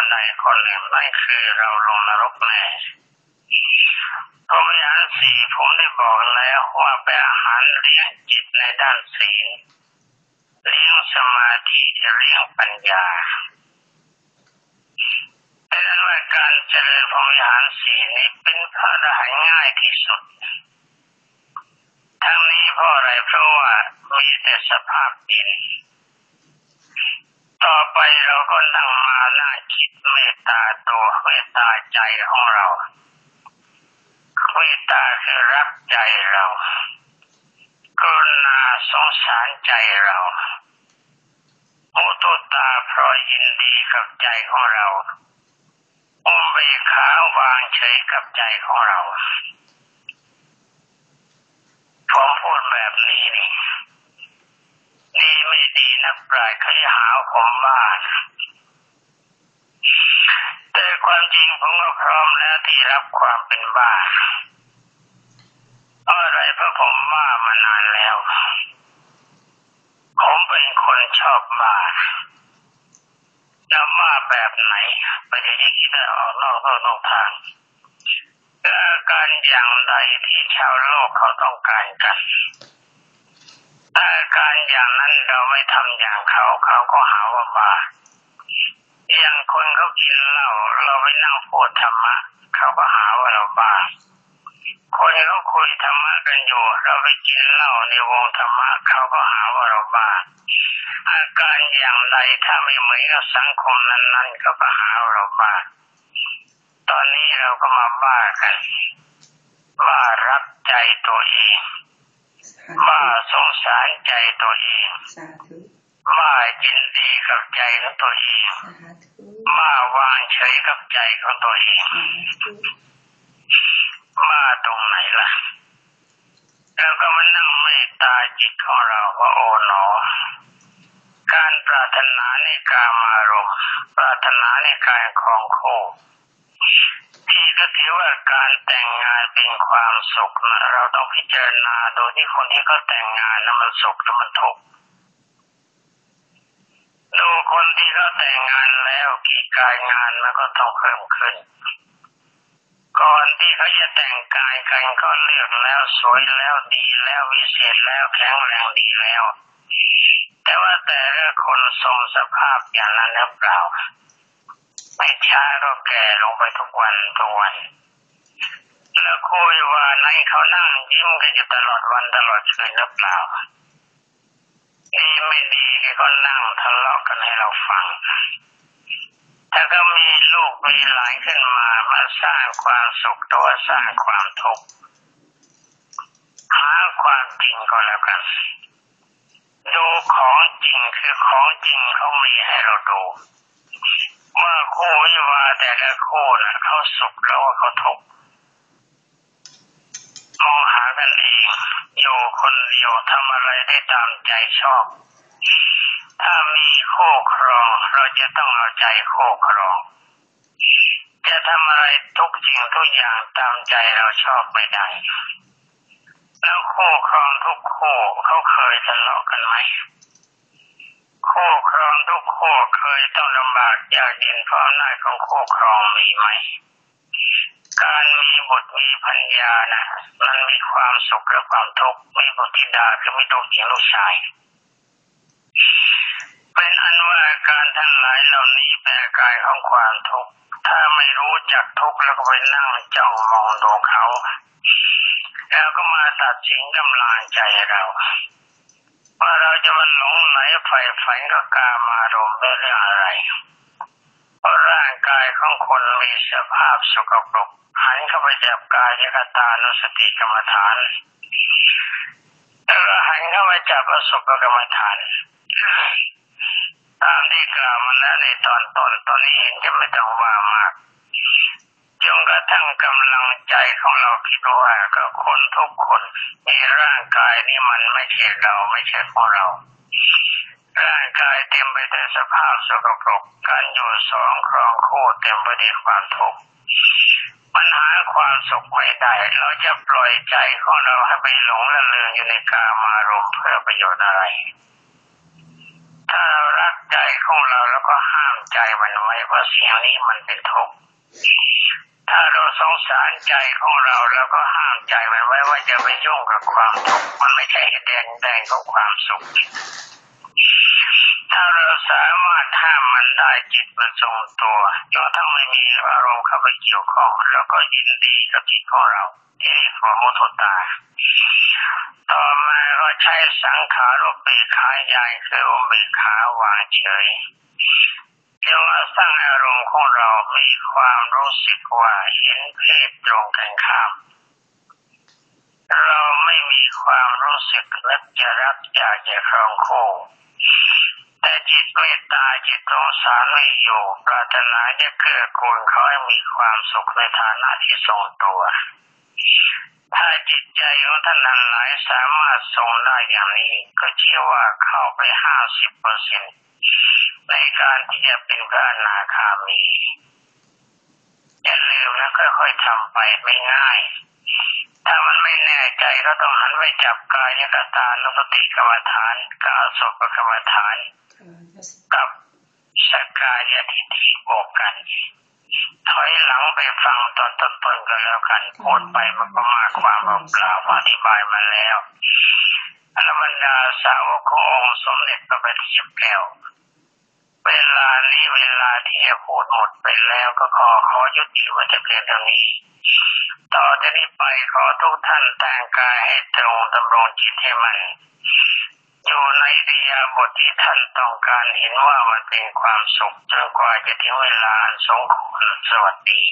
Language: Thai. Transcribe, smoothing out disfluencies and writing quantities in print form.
คนใดคนหนึ่งนั่นคือเราลงนรกแน่พรหมวิหารสี่ผมได้บอกแล้วว่าเป็นอาหารเลี้ยงจิตในด้านศีลเลี้ยงสมาธิเลี้ยงปัญญาดังนั้นว่าการเจริญพรหมวิหารสี่นี้เป็นพระอรหันต์ง่ายที่สุดทั้งนี้เพราะอะไรเพราะว่ามีแต่สภาพดินต่อไปเราก็นั่งมานั่งคิดเมตตาตัวเมตตาใจของเราเมตตาคือรักใจเรากรุณาสงสารใจเรามุตุตาเพราะยินดีกับใจของเราอุเบกขาวางเฉยกับใจของเราผมพูดแบบนี้นี่ดีไม่ดีนักปราชญ์เขาจะหาผมบ้าแต่ความจริงผมก็พร้อมแล้วที่รับความเป็นบ้าอะไรเพราะผมบ้ามานานแล้วผมเป็นคนชอบบ้าจะบ้าแบบไหนไปที่คิดได้ออกนอกทางอาการอย่างใดที่ชาวโลกเขาต้องการกันอาการอย่างนั้นเราไม่ทำอย่างเขาก็หาว่าบ้าอย่างคนเขากินเหล้าเราไปนั่งพูดธรรมะเขาก็หาว่าเราบ้าคนเขาคุยธรรมะกันอยู่เราไปกินเหล้าในวงธรรมะเขาก็หาว่าเราบ้าอาการอย่างไรถ้าไม่เหมือนกับสังคมนั้นๆเขาก็หาว่าเราบ้าตอนนี้เราก็มาบ้ากันบ้ารักใจตัวเองบ้าสงสารใจตัวเองบ้ายินดีกับใจของตัวเองบ้าวางเฉยกับใจของตัวเองบ้าตรงไหนล่ะแล้วก็มานั่งเมตตาจิตของเราว่าโอ๋หนอการปรารถนาในกามารมณ์ปรารถนาในการครองคู่ที่ก็ถือว่าการแต่งงานเป็นความสุขนะเราต้องพิจารณาโดยที่คนที่เขาแต่งงานนั้นมันสุขหรือมันทุกข์ดูคนที่เขาแต่งงานแล้วการงานมันก็ต้องเพิ่มขึ้นก่อนที่เขาจะแต่งกายกันก็เลือกแล้วสวยแล้วดีแล้ววิเศษแล้วแข็งแรงดีแล้วแต่ว่าแต่ละคนทรงสภาพอย่างนั้นหรือเปล่าไม่ช้าก็แก่ลงไปทุกวันแล้วคุยว่าในเขานั่งยิ้มกันอยู่ตลอดวันตลอดคืนหรือเปล่าดีไม่ดีก็นั่งทะเลาะกันให้เราฟังถ้าก็มีลูกมีหลานขึ้นมาสร้างความสุขตัวสร้างความทุกข์หาความจริงก็แล้วกันดูของจริงคือของจริงเขามีให้เราดูเมื่อคู่วิวาห์แต่ละคู่นะเขาสุขแล้วว่าเขาทุกข์มองหากันเองอยู่คนเดียวทำอะไรได้ตามใจชอบถ้ามีคู่ครองเราจะต้องเอาใจคู่ครองจะทำอะไรทุกสิ่งทุกอย่างตามใจเราชอบไม่ได้แล้วคู่ครองทุกคู่เขาเคยทะเลาะกันไหมคู่ครองทุกคู่เคยต้องลำบากยากเย็นเพราะอำนาจของคู่ครองมีไหมการมีบุตรมีภรรยานะมันมีความสุขและความทุกข์มีบุตรธิดาคือมีลูกหญิงลูกชายเป็นอันว่าการทั้งหลายเหล่านี้เป็นอาการของความทุกข์ถ้าไม่รู้จักทุกข์แล้วก็ไปนั่งจ้องมองดูเขาแล้วก็มาตัดสินกำลังใจเราว่าเราจะมันหลงไหลใฝ่ฝันกับกามารมณ์เป็นเรื่องอะไรเพราะร่างกายของคนมีสภาพสกปรกหันเข้าไปจับกายคตานุสติกรรมฐานแล้วก็หันเข้าไปจับอสุภกรรมฐานตามที่กล่าวมาแล้วในตอนต้นตอนนี้เห็นจะไม่ต้องว่ามากจนกระทั่งกำลังใจของเราคิดว่าก็คนทุกคนมีร่างกายนี่มันไม่ใช่เราไม่ใช่ของเราร่างกายเต็มไปด้วยสภาพสกปรกการอยู่สองครองคู่เต็มไปด้วยความทุกข์ปัญหาความสุขไม่ได้เราจะปล่อยใจของเราให้ไปหลงระเริงอยู่ในกามารมณ์เพื่อประโยชน์อะไรถ้าเรารัก ใจของเราแล้วก็ห้ามใจมันไว้ว่าสิ่งนี้มันเป็นทุกข์ถ้าเราสงสารใจของเราแล้วก็ห้ามใจมันไว้ว่าจะไปยุ่งกับความทุกข์มันไม่ใช่แดนของความสุขถ้าเราสามารถห้ามมันได้จิตมันทรงตัวจนทั้งไม่มีอารมณ์เข้าไปเกี่ยวข้องแล้วก็ยินดีกับจิตของเราที่เรียกว่ามุทุตาต่อมาเราใช้สังขารอุเบกขาญาณคืออุเบกขาวางเฉยจงเอาสร้างอารมณ์ของเรามีความรู้สึกว่าเห็นเพศตรงกันข้ามเราไม่มีความรู้สึกนึกจะรักอยากจะครองคู่แต่จิตเมตตาจิตสงสารไม่อยู่ปรารถนาจะเกื้อกูลเขาให้มีความสุขในฐานะที่ทรงตัวถ้าจิตใจของท่านนั้นหลายสามารถทรงได้อย่างนี้ก็เชื่อว่าเข้าไป 50% ในการที่จะเป็นพระอนาคามีอย่าลืมนะค่อยๆทำไปไม่ง่ายถ้ามันไม่แน่ใจก็ต้องหันไปจับกายกตานุสติกรรมฐานกาสุปกรรมฐานกับสกายทิฏฐิบวกกันถอยหลังไปฟังตอนต้นๆก็แล้วกันพูดไปมันก็มากความเปล่าอธิบายมาแล้วอรบรรดาสาวกขององค์สมเด็จพระบัณฑิตแก้วเวลานี้เวลาที่จะพูดหมดไปแล้วก็ขอยุติไว้แต่เพียงเท่านี้ต่อจากนี้ไปขอทุกท่านแต่งกายให้ตรงดำรงจิตให้มันอยู่ในอิริยาบถที่ท่านต้องการเห็นว่ามันเป็นความสุขจนกว่าจะถึงเวลาสมควรสวัสดี